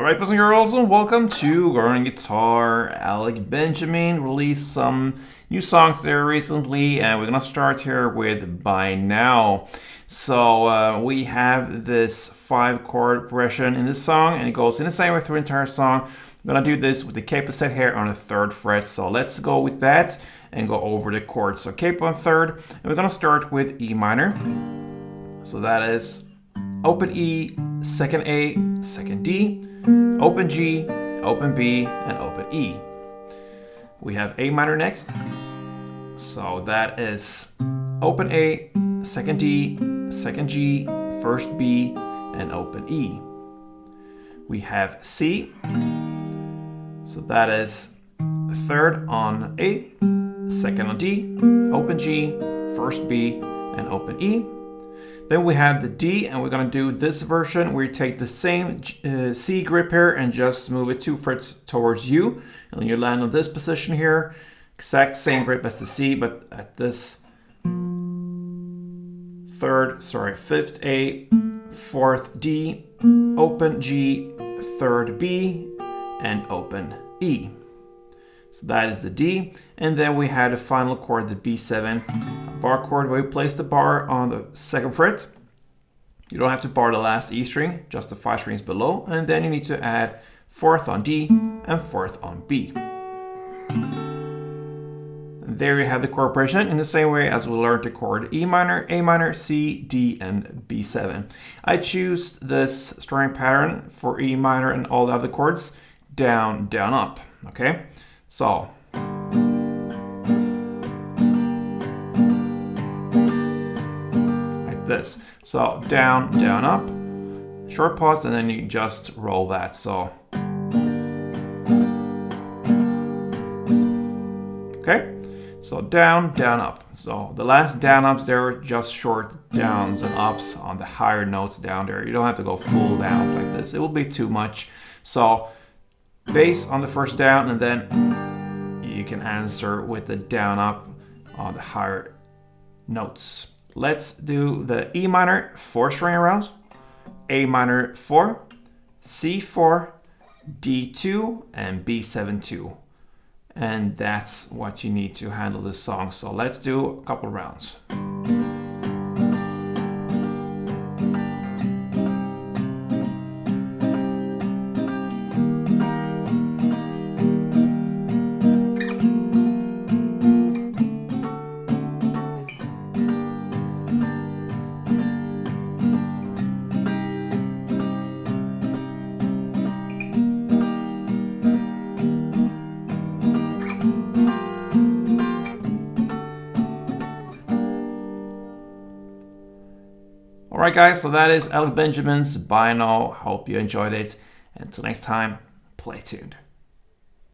Alright, boys and girls, and welcome to Learning Guitar. Alec Benjamin released some new songs there recently, and we're gonna start here with By Now. So we have this 5-chord progression in this song, and it goes in the same way through the entire song. I'm gonna do this with the capo set here on the 3rd fret, so let's go with that and go over the chords. So capo on 3rd, and we're gonna start with E minor. So that is open E, 2nd A, 2nd D, open G, open B, and open E. We have A minor next. So that is open A, 2nd D, 2nd G, 1st B, and open E. We have C. So that is 3rd on A, 2nd on D, open G, 1st B, and open E. Then we have the D, and we're going to do this version where you take the same C grip here and just move it 2 frets towards you. And then you land on this position here. Exact same grip as the C, but at this 5th A, 4th D, open G, 3rd B, and open E. So that is the D. And then we had a final chord, the B7 bar chord, where we place the bar on the 2nd fret. You don't have to bar the last E string, just the 5 strings below. And then you need to add 4th on D and 4th on B. And there you have the chord progression in the same way as we learned the chord E minor, A minor, C, D, and B7. I choose this strumming pattern for E minor and all the other chords, down, down, up. Okay, so this. So down, down, up, short pause, and then you just roll that. So okay, so down, down, up. So the last down ups there are just short downs and ups on the higher notes down there. You don't have to go full downs like this. It will be too much. So bass on the first down, and then you can answer with the down up on the higher notes. Let's do the E minor 4-string rounds, A minor 4, C4, D2, and B7 2. And that's what you need to handle this song. So let's do a couple rounds. Alright guys, so that is Alec Benjamin's By Now. Hope you enjoyed it. Until next time, play tuned.